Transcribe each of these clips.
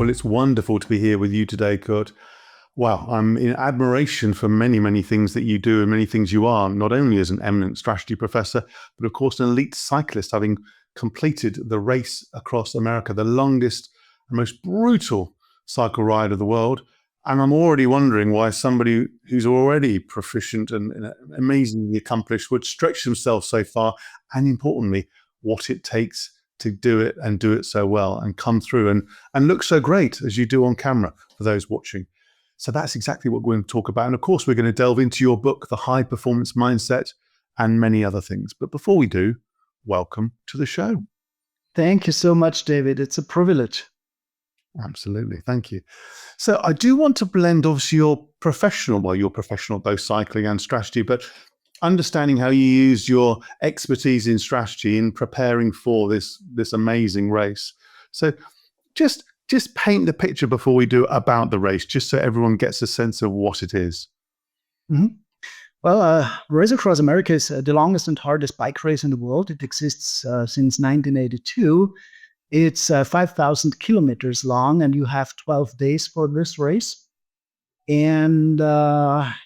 Well, it's wonderful to be here with you today, Kurt. Wow, I'm in admiration for many, many things that you do and many things you are, not only as an eminent strategy professor, but of course an elite cyclist, having completed the race across America, the longest and most brutal cycle ride of the world. And I'm already wondering why somebody who's already proficient and amazingly accomplished would stretch themselves so far, and importantly, what it takes to do it and do it so well and come through and look so great as you do on camera for those watching. So that's exactly what we're going to talk about. And of course, we're going to delve into your book, The High Performance Mindset, and many other things. But before we do, welcome to the show. Thank you so much, David. It's a privilege. Absolutely. Thank you. So I do want to blend obviously you're professional, both cycling and strategy, but understanding how you used your expertise in strategy in preparing for this amazing race. So just paint the picture before we do about the race, just so everyone gets a sense of what it is. Mm-hmm. Well, Race Across America is the longest and hardest bike race in the world. It exists since 1982. It's 5,000 kilometers long, and you have 12 days for this race. And,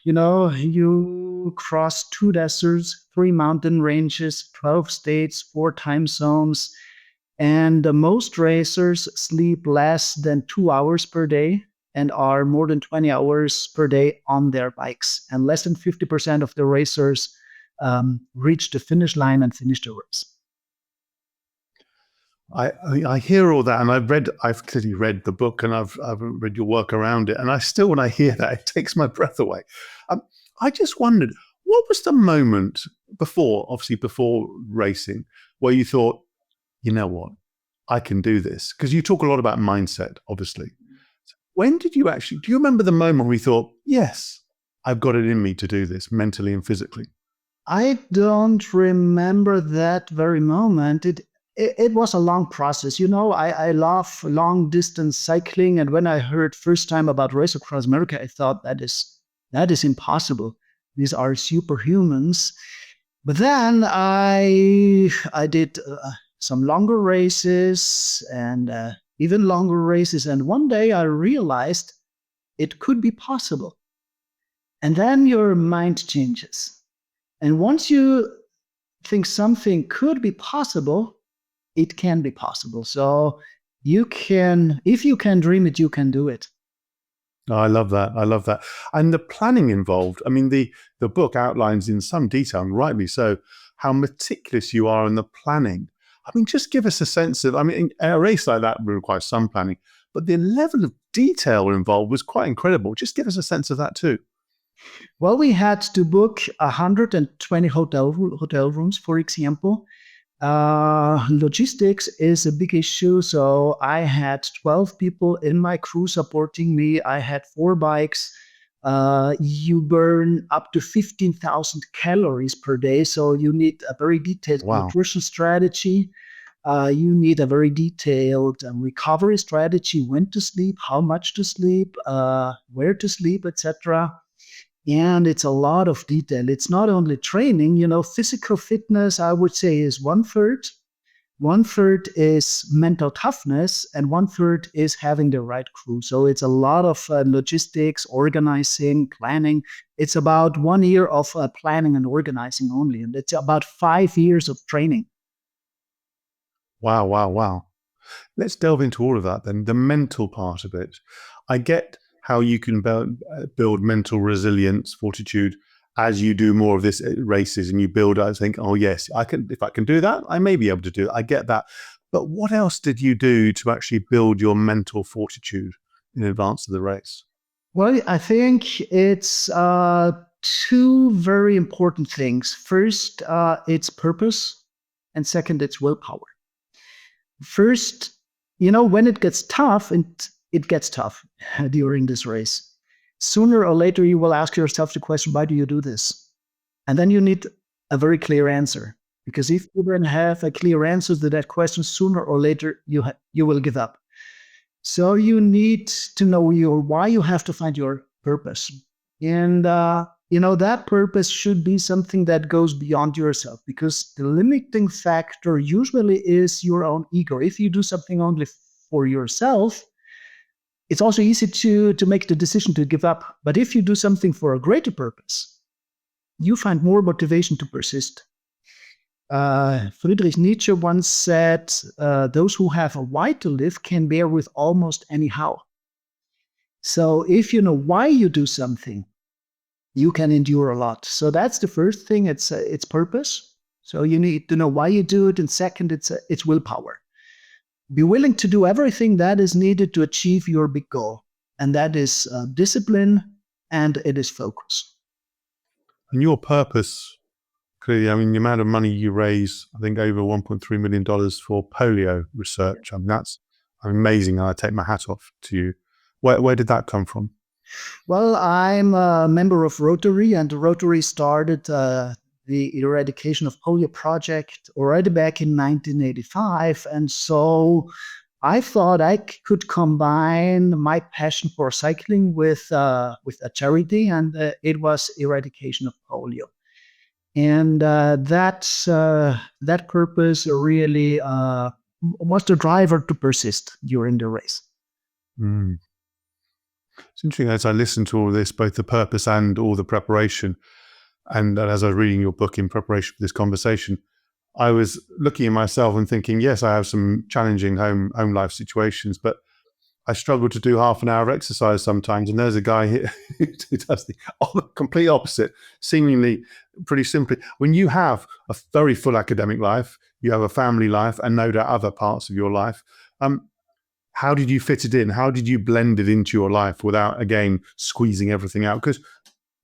you cross 2 deserts, 3 mountain ranges, 12 states, 4 time zones. And most racers sleep less than 2 hours per day and are more than 20 hours per day on their bikes. And less than 50% of the racers reach the finish line and finish the race. I hear all that, and I've clearly read the book, and I've read your work around it, and I still, when I hear that, it takes my breath away. I just wondered, what was the moment before racing, where you thought, you know what, I can do this? Because you talk a lot about mindset, obviously. When did you do you remember the moment where you thought, yes, I've got it in me to do this mentally and physically? I don't remember that very moment. It was a long process. I love long distance cycling. And when I heard first time about Race Across America, I thought that is impossible. These are superhumans. But then I did some longer races and even longer races. And one day I realized it could be possible. And then your mind changes. And once you think something could be possible, it can be possible. So if you can dream it, you can do it. Oh, I love that. And the planning involved, I mean, the book outlines in some detail, and rightly so, how meticulous you are in the planning. I mean, just give us a sense of, a race like that requires some planning, but the level of detail involved was quite incredible. Just give us a sense of that too. Well, we had to book 120 hotel rooms, for example. Logistics is a big issue. So I had 12 people in my crew supporting me. I had 4 bikes. You burn up to 15,000 calories per day. So you need a very detailed nutrition strategy. You need a very detailed recovery strategy, when to sleep, how much to sleep, where to sleep, etc. And it's a lot of detail. It's not only training, physical fitness, I would say, is 1/3. 1/3 is mental toughness, and 1/3 is having the right crew. So it's a lot of logistics, organizing, planning. It's about 1 year of planning and organizing only. And it's about 5 years of training. Wow. Let's delve into all of that then, the mental part of it. I get how you can build mental resilience, fortitude, as you do more of this races and you build, I think, oh yes, if I can do that, I may be able to do it. I get that. But what else did you do to actually build your mental fortitude in advance of the race? Well, I think it's 2 very important things. First, it's purpose. And second, it's willpower. First, when it gets tough, it gets tough during this race. Sooner or later, you will ask yourself the question, why do you do this? And then you need a very clear answer. Because if you don't have a clear answer to that question, sooner or later, you will give up. So you need to know your why. You have to find your purpose. And, that purpose should be something that goes beyond yourself, because the limiting factor usually is your own ego. If you do something only for yourself, it's also easy to make the decision to give up. But if you do something for a greater purpose, you find more motivation to persist. Friedrich Nietzsche once said, those who have a why to live can bear with almost any how. So if you know why you do something, you can endure a lot. So that's the first thing. It's purpose. So you need to know why you do it. And second, it's willpower. Be willing to do everything that is needed to achieve your big goal. And that is discipline, and it is focus. And your purpose, clearly, I mean, the amount of money you raise, I think over $1.3 million for polio research. I mean, that's amazing. I take my hat off to you. Where did that come from? Well, I'm a member of Rotary, and Rotary started the eradication of polio project already back in 1985. And so I thought I could combine my passion for cycling with a charity, and it was eradication of polio. And that purpose really was the driver to persist during the race. Mm. It's interesting as I listen to all this, both the purpose and all the preparation, and as I was reading your book in preparation for this conversation, I was looking at myself and thinking, yes, I have some challenging home life situations, but I struggle to do half an hour of exercise sometimes. And there's a guy here who does the complete opposite, seemingly pretty simply. When you have a very full academic life, you have a family life, and no doubt other parts of your life, how did you fit it in? How did you blend it into your life without, again, squeezing everything out? Because,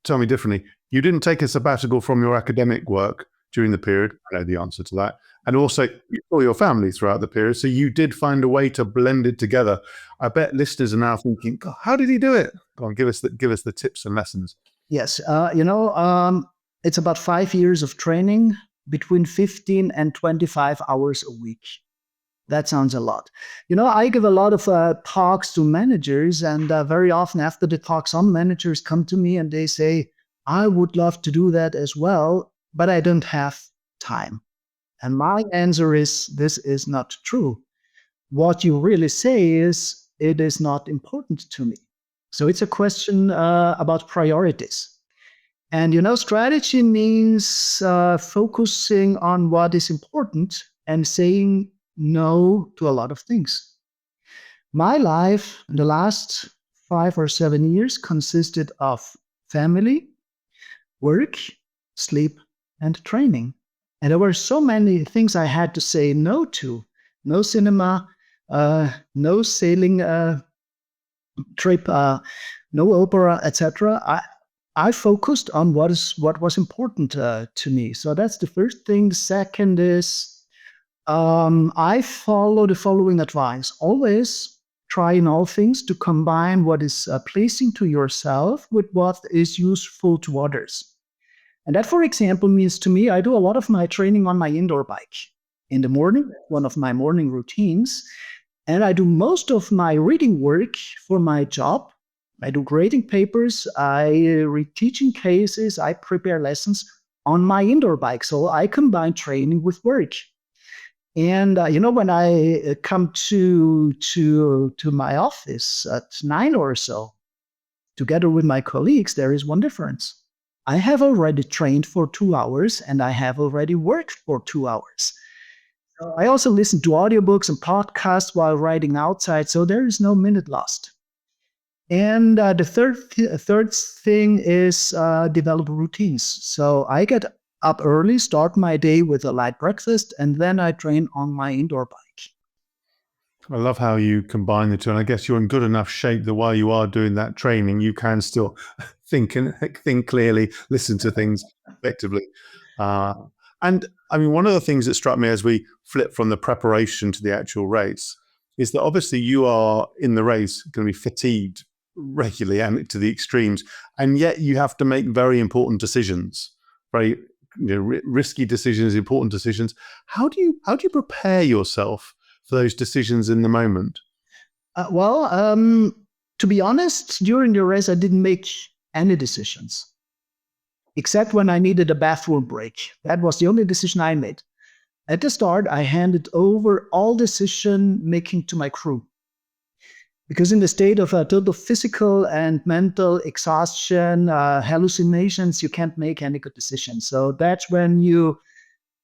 tell me differently, you didn't take a sabbatical from your academic work during the period. I know the answer to that. And also, you saw your family throughout the period. So you did find a way to blend it together. I bet listeners are now thinking, God, how did he do it? Go on, give us the tips and lessons. Yes. It's about 5 years of training, between 15 and 25 hours a week. That sounds a lot. I give a lot of talks to managers, and very often after the talk, some managers come to me and they say, I would love to do that as well, but I don't have time. And my answer is, this is not true. What you really say is, it is not important to me. So it's a question about priorities. And, strategy means focusing on what is important and saying no to a lot of things. My life in the last 5 or 7 years consisted of family, work, sleep, and training. And there were so many things I had to say no to. No cinema, no sailing trip, no opera, etc. I focused on what was important to me. So that's the first thing. Second is, I follow the following advice. Always try in all things to combine what is pleasing to yourself with what is useful to others. And that, for example, means to me, I do a lot of my training on my indoor bike in the morning, one of my morning routines. And I do most of my reading work for my job. I do grading papers, I read teaching cases, I prepare lessons on my indoor bike. So I combine training with work. And when I come to my office at 9 or so, together with my colleagues, there is one difference. I have already trained for 2 hours, and I have already worked for 2 hours. So I also listen to audiobooks and podcasts while riding outside, so there is no minute lost. And the third thing is develop routines. So I get up early, start my day with a light breakfast, and then I train on my indoor bike. I love how you combine the two. And I guess you're in good enough shape that while you are doing that training, you can still think clearly, listen to things effectively. And I mean, one of the things that struck me as we flip from the preparation to the actual race is that obviously you are in the race going to be fatigued regularly and to the extremes, and yet you have to make very important decisions, very risky decisions, important decisions. How do you prepare yourself for those decisions in the moment? To be honest, during the race, I didn't make any decisions, except when I needed a bathroom break. That was the only decision I made. At the start, I handed over all decision making to my crew. Because in the state of total physical and mental exhaustion, hallucinations, you can't make any good decisions. So that's when you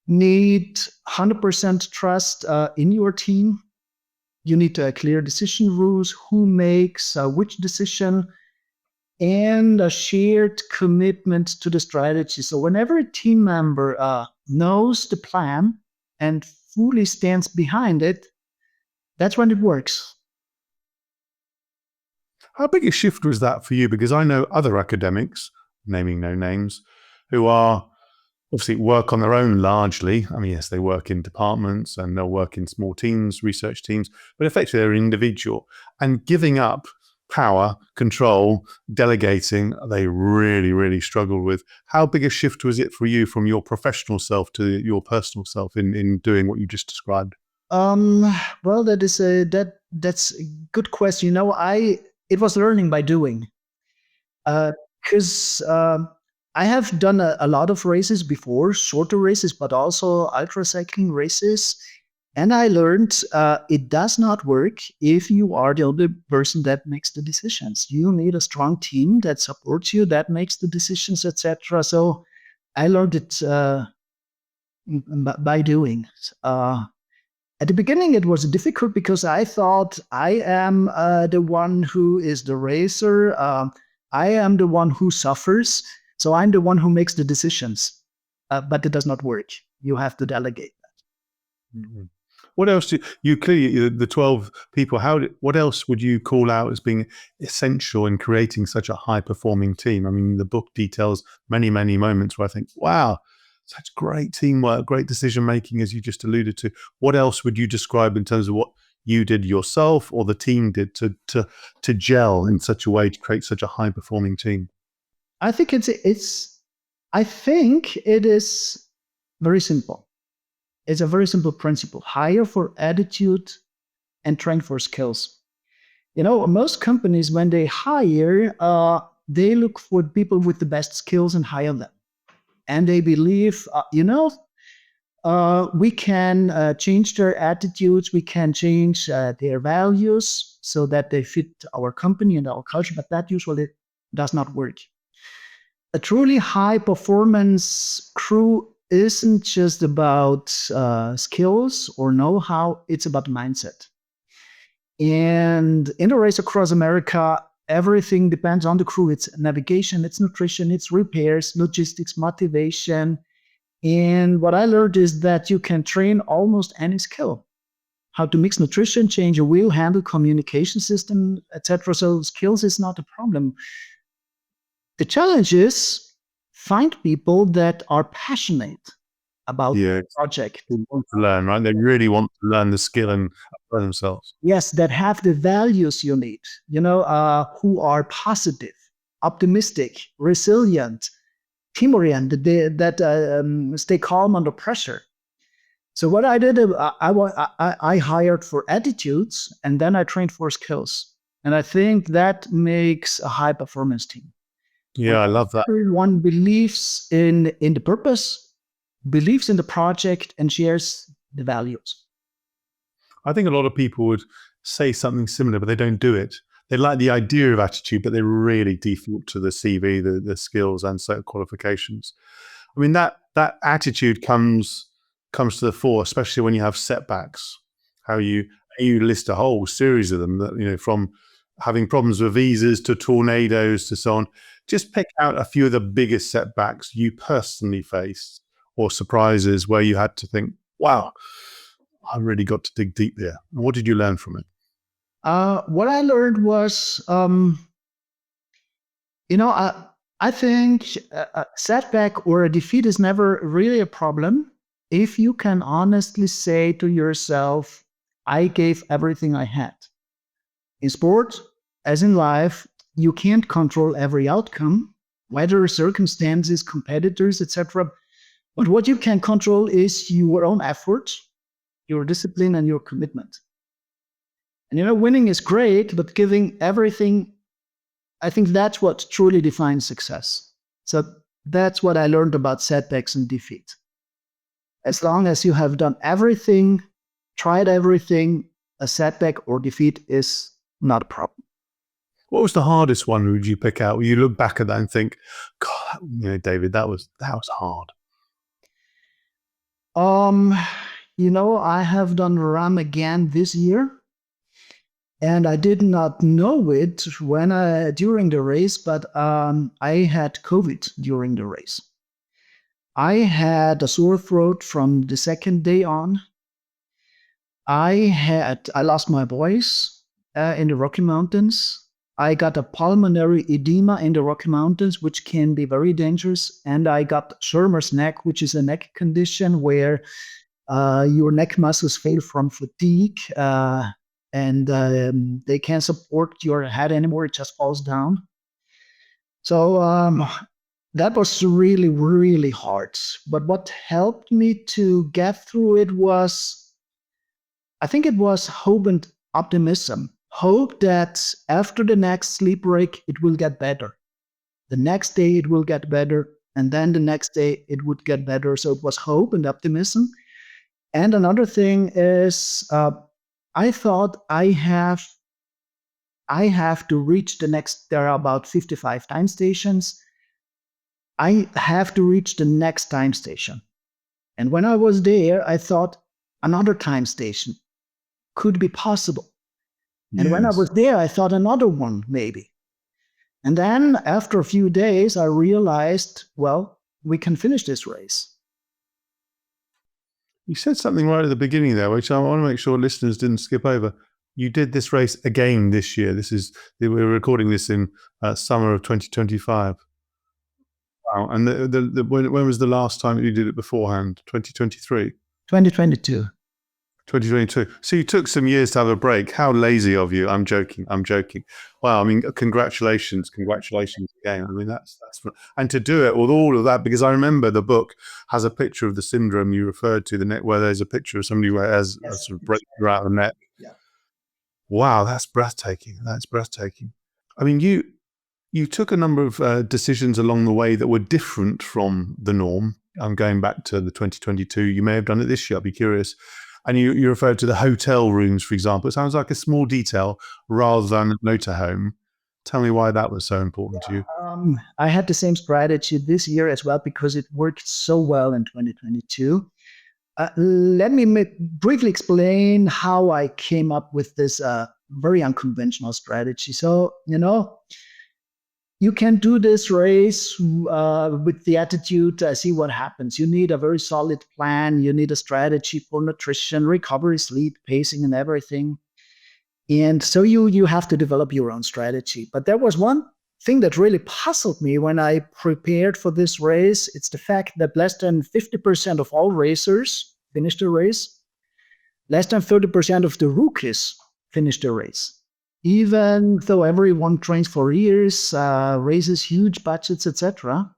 need 100% trust in your team. You need clear decision rules, who makes which decision, and a shared commitment to the strategy. So whenever a team member knows the plan and fully stands behind it, that's when it works. How big a shift was that for you? Because I know other academics, naming no names, who are obviously work on their own largely. I mean, yes, they work in departments and they'll work in small teams, research teams, but effectively they're individual. And giving up power, control, delegating, they really, really struggled with. How big a shift was it for you from your professional self to your personal self in doing what you just described? Well, that's a good question. It was learning by doing. Because I have done a lot of races before, shorter races, but also ultra cycling races. And I learned it does not work if you are the only person that makes the decisions. You need a strong team that supports you, that makes the decisions, etc. So I learned it by doing. At the beginning, it was difficult because I thought I am the one who is the racer. I am the one who suffers. So I'm the one who makes the decisions. But it does not work. You have to delegate that. Mm-hmm. What else do you clearly, the 12 people, what else would you call out as being essential in creating such a high performing team? I mean, the book details many, many moments where I think, wow, such great teamwork, great decision making, as you just alluded to. What else would you describe in terms of what you did yourself or the team did to gel in such a way to create such a high performing team? I think I think it is very simple. It's a very simple principle. Hire for attitude and train for skills. Most companies, when they hire, they look for people with the best skills and hire them. And they believe, we can change their attitudes, we can change their values so that they fit our company and our culture, but that usually does not work. A truly high performance crew isn't just about skills or know-how, it's about mindset. And in a race across America, everything depends on the crew. It's navigation, it's nutrition, it's repairs, logistics, motivation. And what I learned is that you can train almost any skill. How to mix nutrition, change a wheel, handle communication system, etc. So skills is not a problem. The challenge is find people that are passionate about the project. They want to learn, right? They really want to learn the skill and apply themselves. Yes, that have the values you need, who are positive, optimistic, resilient, team-oriented, that stay calm under pressure. So what I did, I hired for attitudes, and then I trained for skills. And I think that makes a high-performance team. Yeah, I love that. Everyone believes in the purpose, believes in the project, and shares the values. I think a lot of people would say something similar, but they don't do it. They like the idea of attitude, but they really default to the CV, the skills and certain qualifications. I mean, that attitude comes to the fore, especially when you have setbacks. How you list a whole series of them, that, from having problems with visas to tornadoes to so on. Just pick out a few of the biggest setbacks you personally faced or surprises where you had to think, wow, I really got to dig deep there. What did you learn from it? What I learned was, I think a setback or a defeat is never really a problem if you can honestly say to yourself, I gave everything I had. In sports, as in life, you can't control every outcome, weather, circumstances, competitors, etc. But what you can control is your own effort, your discipline, and your commitment. And winning is great, but giving everything, I think that's what truly defines success. So that's what I learned about setbacks and defeat. As long as you have done everything, tried everything, a setback or defeat is not a problem. What was the hardest one? Would you pick out? Will you look back at that and think, God, David, that was hard. I have done run again this year. And I did not know it during the race, but I had COVID during the race. I had a sore throat from the second day on. I lost my voice in the Rocky Mountains. I got a pulmonary edema in the Rocky Mountains, which can be very dangerous. And I got Schirmer's neck, which is a neck condition where your neck muscles fail from fatigue. And they can't support your head anymore. It just falls down. So that was really, really hard. But what helped me to get through it was, I think it was hope and optimism. Hope that after the next sleep break, it will get better. The next day, it will get better. And then the next day, it would get better. So it was hope and optimism. And another thing is, I thought I have to reach the next, there are about 55 time stations. I have to reach the next time station. And when I was there, I thought another time station could be possible. And when I was there, I thought another one maybe. And then after a few days, I realized, well, we can finish this race. You said something right at the beginning there, which I want to make sure listeners didn't skip over. You did this race again this year. We're recording this in summer of 2025. Wow. And when was the last time you did it beforehand? 2023? 2022. 2022. So you took some years to have a break. How lazy of you. I'm joking. Wow. I mean, congratulations again. I mean, that's and to do it with all of that, because I remember the book has a picture of the syndrome you referred to, the neck, where there's a picture of somebody who has a sort of breakthrough out of the neck. Yeah. Wow. That's breathtaking. I mean, you took a number of decisions along the way that were different from the norm. I'm going back to the 2022. You may have done it this year. I'd be curious. And you referred to the hotel rooms, for example. It sounds like a small detail rather than a motorhome. Tell me why that was so important to you. I had the same strategy this year as well because it worked so well in 2022. Let me briefly explain how I came up with this very unconventional strategy. So, you can do this race with the attitude, see what happens. You need a very solid plan. You need a strategy for nutrition, recovery, sleep, pacing, and everything. And so you have to develop your own strategy. But there was one thing that really puzzled me when I prepared for this race. It's the fact that less than 50% of all racers finish the race. Less than 30% of the rookies finish the race. Even though everyone trains for years, raises huge budgets, etc.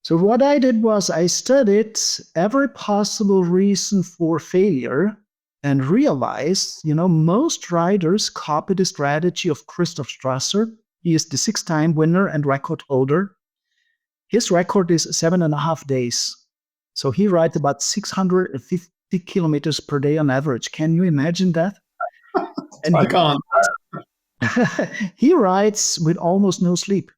So what I did was I studied every possible reason for failure and realized, most riders copy the strategy of Christoph Strasser. He is the 6-time winner and record holder. His record is 7.5 days. So he rides about 650 kilometers per day on average. Can you imagine that? And I can't. He rides with almost no sleep.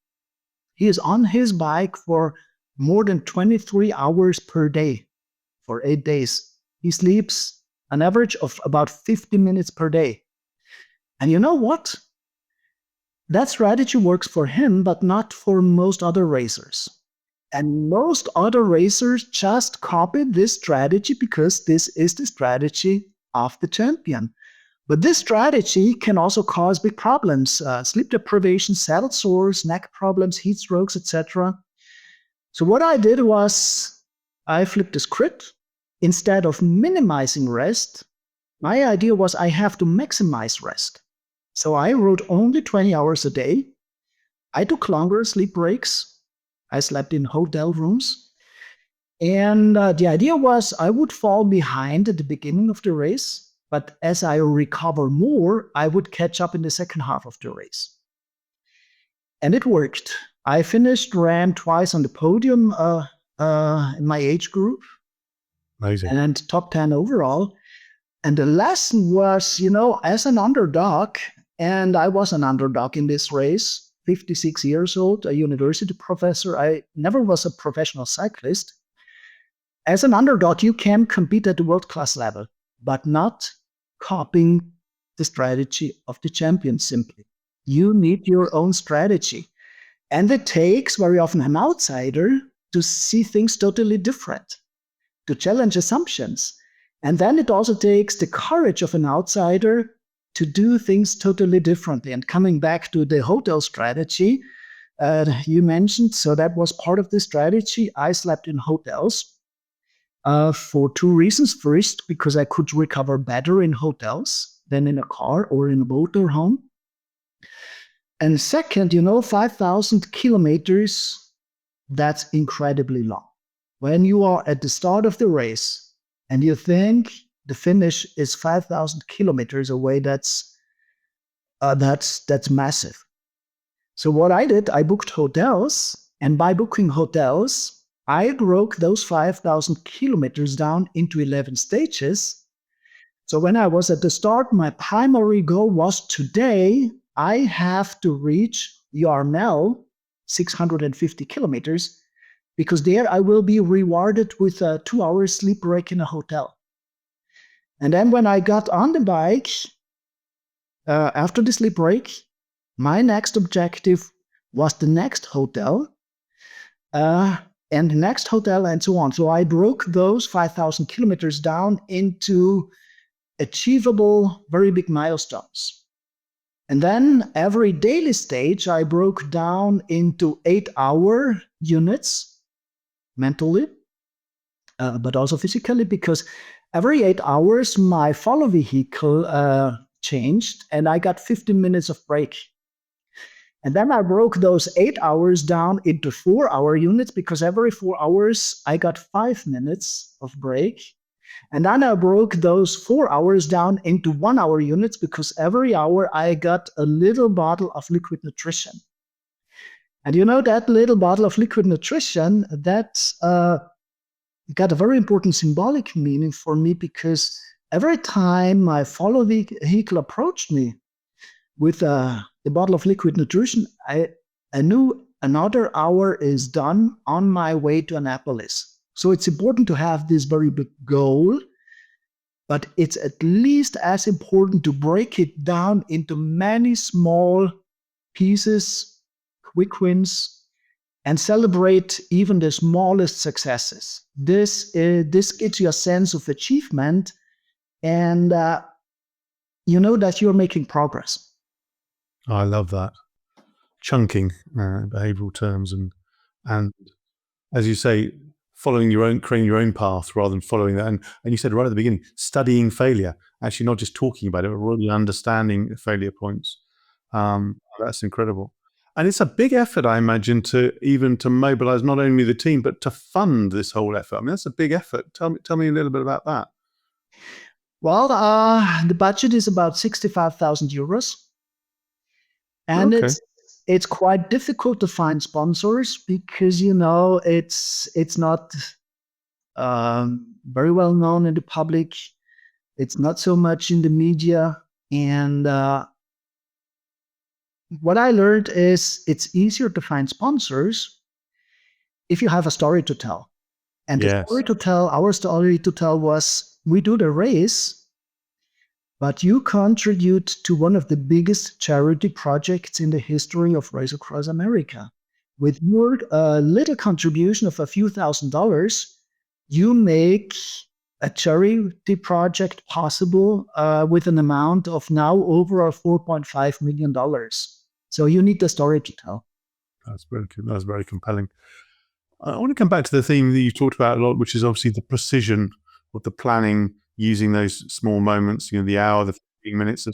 He is on his bike for more than 23 hours per day for 8 days. He sleeps an average of about 50 minutes per day. And you know what? That strategy works for him, but not for most other racers. And most other racers just copied this strategy because this is the strategy of the champion. But this strategy can also cause big problems, sleep deprivation, saddle sores, neck problems, heat strokes, etc. So what I did was I flipped the script. Instead of minimizing rest, my idea was I have to maximize rest. So I rode only 20 hours a day. I took longer sleep breaks. I slept in hotel rooms. And the idea was I would fall behind at the beginning of the race. But as I recover more, I would catch up in the second half of the race. And it worked. I ran twice on the podium in my age group. Amazing. And top 10 overall. And the lesson was, as an underdog, And I was an underdog in this race, 56 years old, a university professor. I never was a professional cyclist. As an underdog, you can compete at the world-class level, but not copying the strategy of the champions simply. You need your own strategy. And it takes very often an outsider to see things totally different, to challenge assumptions. And then it also takes the courage of an outsider to do things totally differently. And coming back to the hotel strategy you mentioned, so that was part of the strategy. I slept in hotels for two reasons. First, because I could recover better in hotels than in a car or in a motorhome. And second, 5,000 kilometers, that's incredibly long. When you are at the start of the race and you think the finish is 5,000 kilometers away, that's massive. So what I did, I booked hotels, and by booking hotels, I broke those 5,000 kilometers down into 11 stages. So when I was at the start, my primary goal was today, I have to reach Yarmel, 650 kilometers, because there I will be rewarded with a 2-hour sleep break in a hotel. And then when I got on the bike, after the sleep break, my next objective was the next hotel, and the next hotel, and so on. So I broke those 5,000 kilometers down into achievable, very big milestones. And then every daily stage I broke down into 8-hour units mentally, but also physically, because every 8 hours my follow vehicle changed and I got 15 minutes of break. And then I broke those 8 hours down into 4-hour units, because every 4 hours I got 5 minutes of break. And then I broke those 4 hours down into 1-hour units, because every hour I got a little bottle of liquid nutrition. And that little bottle of liquid nutrition, that got a very important symbolic meaning for me, because every time my follow vehicle approached me with the bottle of liquid nutrition, I knew another hour is done on my way to Annapolis. So it's important to have this very big goal, but it's at least as important to break it down into many small pieces, quick wins, and celebrate even the smallest successes. This gives you a sense of achievement, and you know that you're making progress. I love that. Chunking, behavioral terms, and as you say, creating your own path rather than following that. And you said right at the beginning, studying failure, actually not just talking about it, but really understanding failure points. That's incredible. And it's a big effort, I imagine, to mobilize not only the team, but to fund this whole effort. I mean, that's a big effort. Tell me a little bit about that. Well, the budget is about 65,000 euros. And Okay. it's quite difficult to find sponsors, because it's not very well known in the public. It's not so much in the media. And what I learned is it's easier to find sponsors if you have a story to tell. And Yes. our story to tell was, we do the race, but you contribute to one of the biggest charity projects in the history of Race Across America. With your little contribution of a few $1,000s, you make a charity project possible with an amount of now over $4.5 million. So you need the story to tell. That's very compelling. I want to come back to the theme that you talked about a lot, which is obviously the precision of the planning, using those small moments, the hour, the 15 minutes.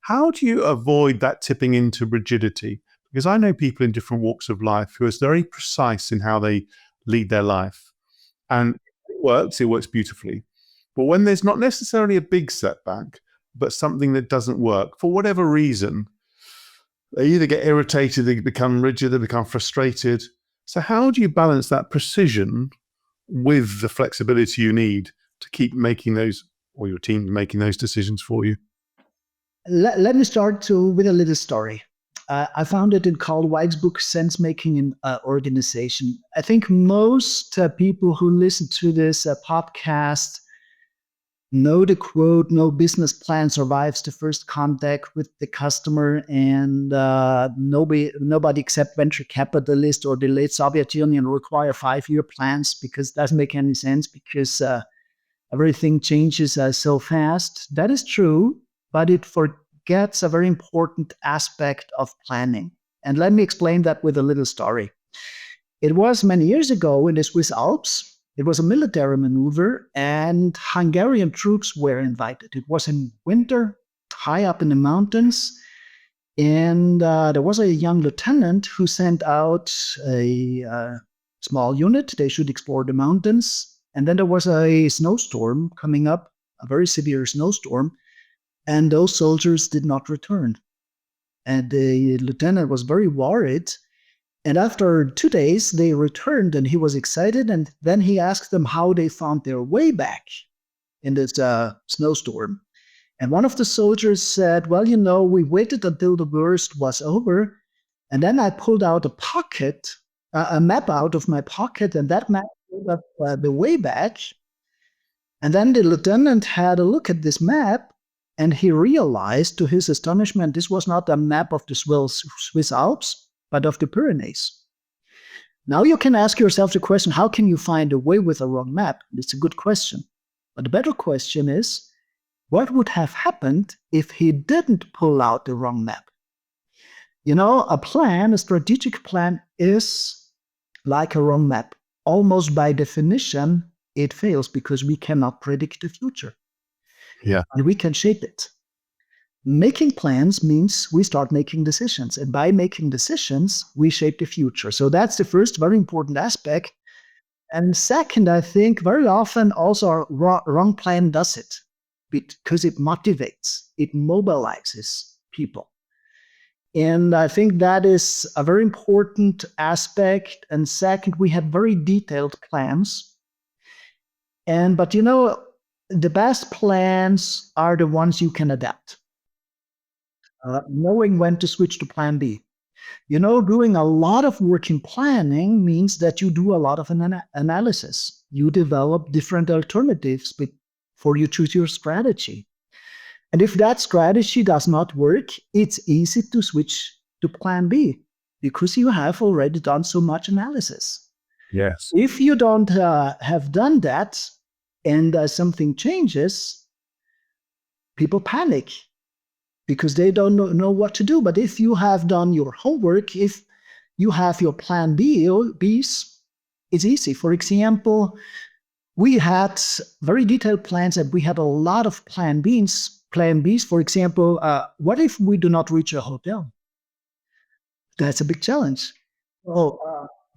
How do you avoid that tipping into rigidity? Because I know people in different walks of life who are very precise in how they lead their life. And it works beautifully. But when there's not necessarily a big setback, but something that doesn't work, for whatever reason, they either get irritated, they become rigid, they become frustrated. So how do you balance that precision with the flexibility you need to keep making those, or your team making those decisions for you? Let me start with a little story. I found it in Carl Weig's book, Sense Making in Organization. I think most people who listen to this podcast know the quote, no business plan survives the first contact with the customer, and nobody except venture capitalist or the late Soviet Union require 5-year plans, because it doesn't make any sense, because everything changes so fast. That is true, but it forgets a very important aspect of planning. And let me explain that with a little story. It was many years ago in the Swiss Alps. It was a military maneuver, and Hungarian troops were invited. It was in winter, high up in the mountains, and there was a young lieutenant who sent out a small unit. They should explore the mountains. And then there was a snowstorm coming up, a very severe snowstorm, and those soldiers did not return. And the lieutenant was very worried. And after 2 days, they returned, and he was excited. And then he asked them how they found their way back in this snowstorm. And one of the soldiers said, well, we waited until the worst was over. And then I pulled out a map out of my pocket, and that map showed up the way back. And then the lieutenant had a look at this map, and he realized, to his astonishment, this was not a map of the Swiss Alps, but of the Pyrenees. Now you can ask yourself the question, how can you find a way with a wrong map? It's a good question. But the better question is, what would have happened if he didn't pull out the wrong map? A strategic plan is like a wrong map. Almost by definition, it fails because we cannot predict the future. Yeah. And we can shape it. Making plans means we start making decisions. And by making decisions, we shape the future. So that's the first very important aspect. And second, I think very often also our wrong plan does it, because it motivates, it mobilizes people. And I think that is a very important aspect. And second, we have very detailed plans. But the best plans are the ones you can adapt. Knowing when to switch to plan B. Doing a lot of work in planning means that you do a lot of analysis. You develop different alternatives before you choose your strategy. And if that strategy does not work, it's easy to switch to plan B, because you have already done so much analysis. Yes. If you don't have done that, and something changes, people panic, because they don't know what to do. But if you have done your homework, if you have your plan Bs, it's easy. For example, we had very detailed plans, and we had a lot of plan Bs. For example, what if we do not reach a hotel? That's a big challenge. So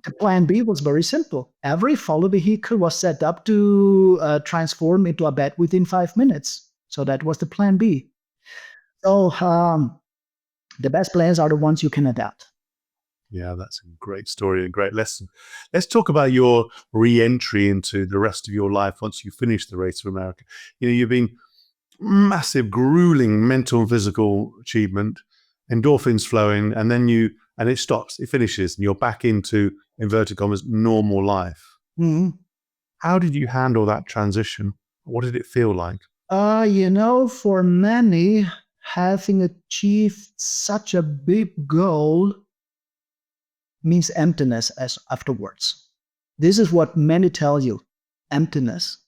the plan B was very simple. Every follow vehicle was set up to transform into a bed within 5 minutes. So that was the plan B. So the best plans are the ones you can adapt. Yeah, that's a great story, a great lesson. Let's talk about your re-entry into the rest of your life once you finish the Race of America. You've been massive, grueling mental and physical achievement, endorphins flowing, and then it stops, it finishes, and you're back into, inverted commas, normal life. Mm-hmm. How did you handle that transition? What did it feel like? For many, having achieved such a big goal means emptiness afterwards. This is what many tell you, emptiness,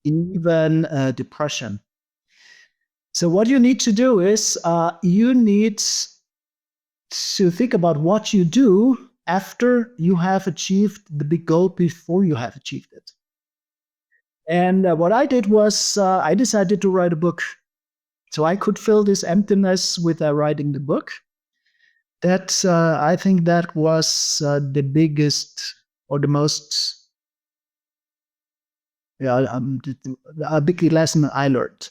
even depression. So what you need to do is you need to think about what you do after you have achieved the big goal before you have achieved it. And what I did was I decided to write a book. So I could fill this emptiness with writing the book. I think that was the biggest or the most, a big lesson I learned.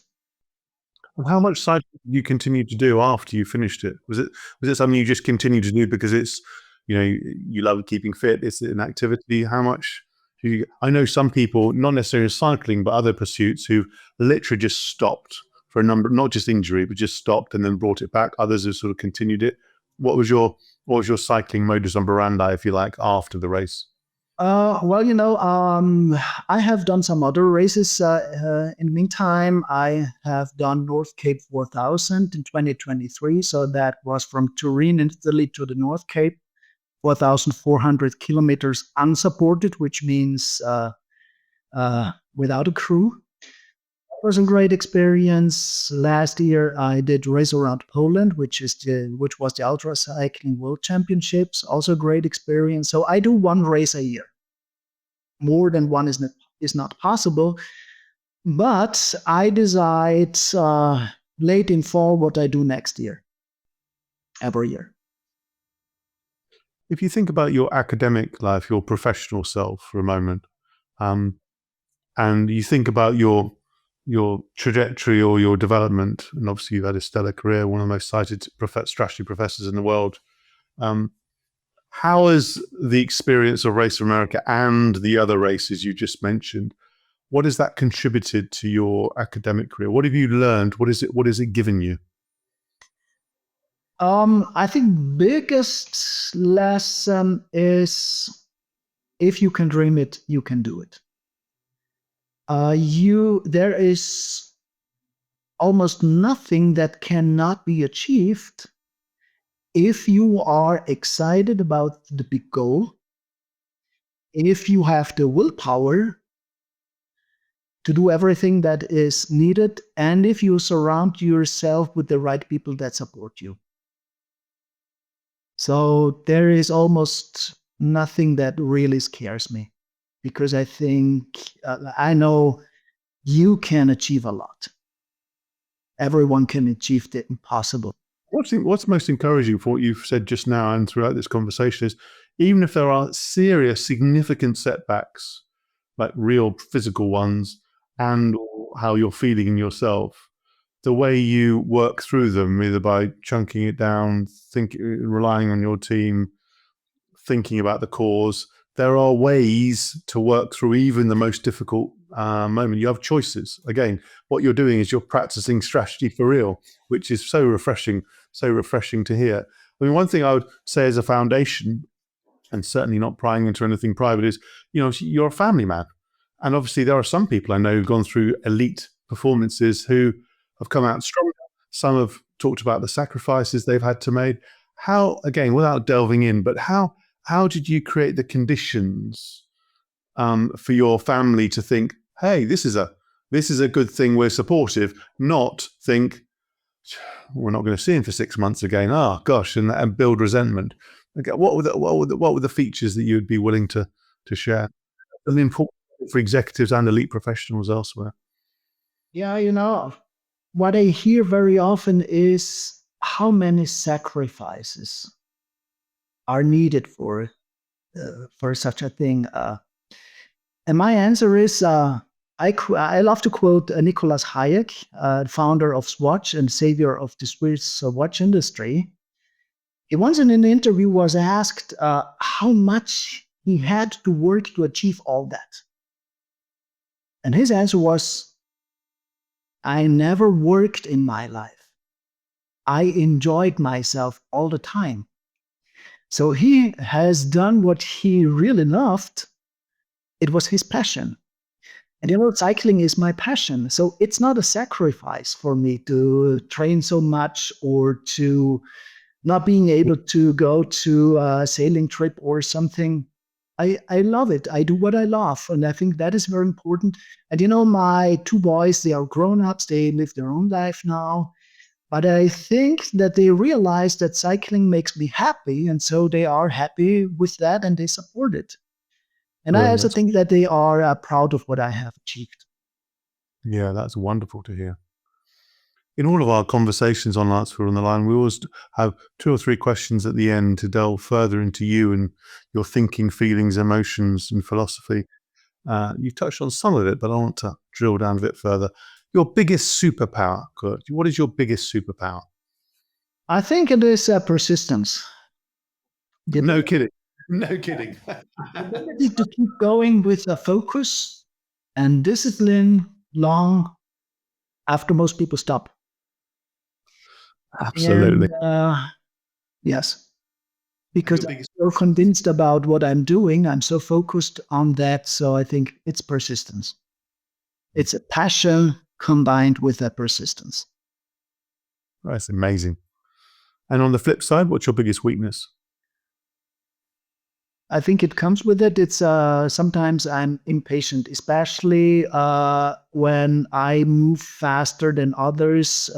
How much cycling did you continue to do after you finished it? Was it something you just continued to do because it's, you love keeping fit, it's an activity? How much do you? I know some people, not necessarily cycling, but other pursuits, who literally just stopped for a number, not just injury, but just stopped and then brought it back. Others have sort of continued it. What was your cycling modus operandi, if you like, after the race? I have done some other races. In the meantime, I have done North Cape 4000 in 2023. So that was from Turin in Italy to the North Cape, 4,400 kilometers unsupported, which means without a crew. It was a great experience. Last year, I did Race Around Poland, which was the Ultra Cycling World Championships. Also a great experience. So I do one race a year. More than one is not possible. But I decide late in fall what I do next year, every year. If you think about your academic life, your professional self for a moment, and you think about your trajectory or your development, and obviously you've had a stellar career, one of the most cited strategy professors in the world. How has the experience of Race of America and the other races you just mentioned, what has that contributed to your academic career? What have you learned? What is it given you? I think biggest lesson is if you can dream it, you can do it. There is almost nothing that cannot be achieved if you are excited about the big goal, if you have the willpower to do everything that is needed, and if you surround yourself with the right people that support you. So there is almost nothing that really scares me, because I think I know you can achieve a lot. Everyone can achieve the impossible. What's most encouraging for what you've said just now and throughout this conversation is, even if there are serious, significant setbacks, like real physical ones, and how you're feeling in yourself, the way you work through them, either by chunking it down, relying on your team, thinking about the cause, there are ways to work through even the most difficult moment. You have choices. Again, what you're doing is you're practicing strategy for real, which is so refreshing to hear. I mean, one thing I would say as a foundation, and certainly not prying into anything private, is, you're a family man. And obviously there are some people I know who've gone through elite performances who have come out stronger. Some have talked about the sacrifices they've had to make. How, again, without delving in, but how did you create the conditions for your family to think, hey, this is a good thing, we're supportive, not think, we're not going to see him for 6 months again, oh gosh, and build resentment? Okay, what were the features that you would be willing to share? And important for executives and elite professionals elsewhere. Yeah, what I hear very often is how many sacrifices are needed for such a thing. And my answer is, I love to quote Nicholas Hayek, founder of Swatch and savior of the Swiss watch industry. He once in an interview was asked how much he had to work to achieve all that. And his answer was, I never worked in my life. I enjoyed myself all the time. So he has done what he really loved. It was his passion. And cycling is my passion. So it's not a sacrifice for me to train so much or to not being able to go to a sailing trip or something. I love it. I do what I love. And I think that is very important. And my 2 boys, they are grown-ups. They live their own life now. But I think that they realize that cycling makes me happy. And so they are happy with that and they support it. And I also think that they are proud of what I have achieved. Yeah, that's wonderful to hear. In all of our conversations on Matzler on the Line, we always have 2 or 3 questions at the end to delve further into you and your thinking, feelings, emotions, and philosophy. You touched on some of it, but I want to drill down a bit further. Your biggest superpower, Kurt. What is your biggest superpower? I think it is persistence. No kidding. No kidding. Ability to keep going with a focus and discipline long after most people stop. Absolutely. And yes, And because your I'm biggest so convinced about what I'm doing, I'm so focused on that. So I think it's persistence. It's a passion combined with that persistence. That's amazing. And on the flip side, what's your biggest weakness? I think it comes with it. It's sometimes I'm impatient, especially when I move faster than others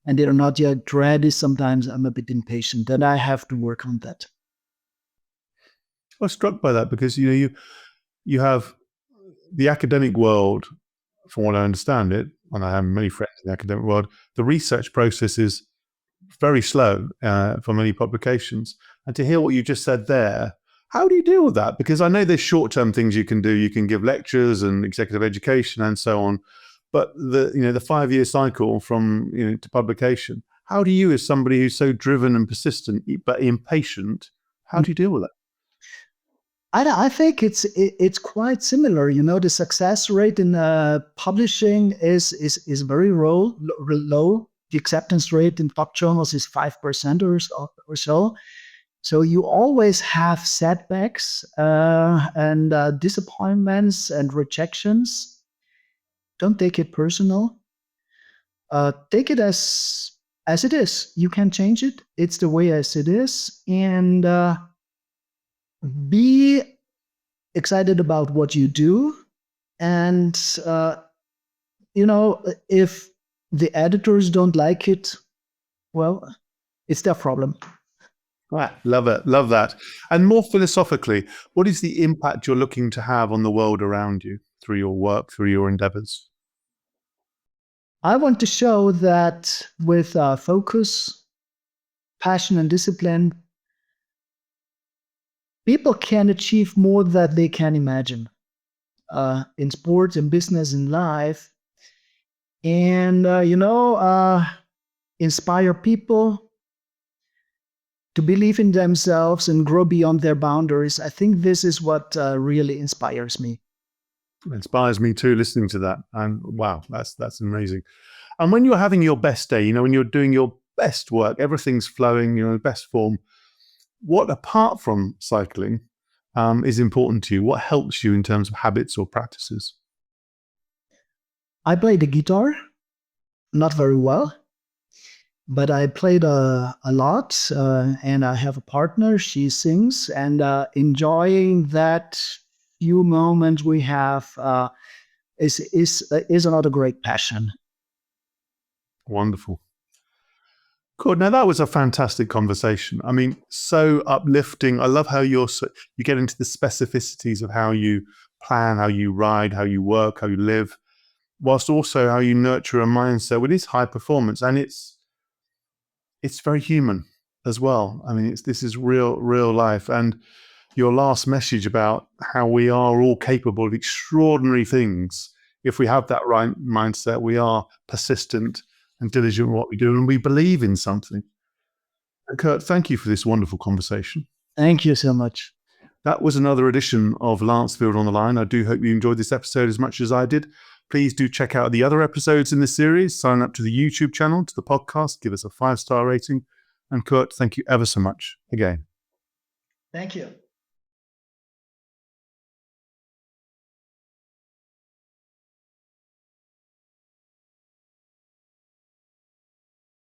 and they're not yet ready. Sometimes I'm a bit impatient, and I have to work on that. I was struck by that because you have the academic world, from what I understand it, and I have many friends in the academic world. The research process is very slow for many publications. And to hear what you just said there, how do you deal with that? Because I know there's short-term things you can do. You can give lectures and executive education and so on. But the 5-year cycle from to publication, how do you, as somebody who's so driven and persistent but impatient, how do you deal with that? I think it's quite similar. The success rate in publishing is very low. The acceptance rate in top journals is 5% or so. So you always have setbacks and disappointments and rejections. Don't take it personal. Take it as it is. You can change it. It's the way as it is, and be excited about what you do. And if the editors don't like it, well, it's their problem. Right. Love it. Love that. And more philosophically, what is the impact you're looking to have on the world around you through your work, through your endeavors? I want to show that with focus, passion, and discipline, people can achieve more than they can imagine in sports, in business, in life. And, inspire people to believe in themselves and grow beyond their boundaries. I think this is what really inspires me. It inspires me too, listening to that. And wow, that's amazing. And when you're having your best day, when you're doing your best work, everything's flowing, best form, what apart from cycling is important to you? What helps you in terms of habits or practices? I play the guitar, not very well, but I played a lot, and I have a partner. She sings, and enjoying that few moments we have is another great passion. Wonderful. Cool. Now that was a fantastic conversation. I mean, so uplifting. I love how you get into the specificities of how you plan, how you ride, how you work, how you live, whilst also how you nurture a mindset with this high performance. And it's very human as well. I mean, this is real life. And your last message about how we are all capable of extraordinary things. If we have that right mindset, we are persistent and diligent in what we do, and we believe in something. And Kurt, thank you for this wonderful conversation. Thank you so much. That was another edition of Lancefield on the Line. I do hope you enjoyed this episode as much as I did. Please do check out the other episodes in this series. Sign up to the YouTube channel, to the podcast, give us a 5-star rating. And Kurt, thank you ever so much again. Thank you.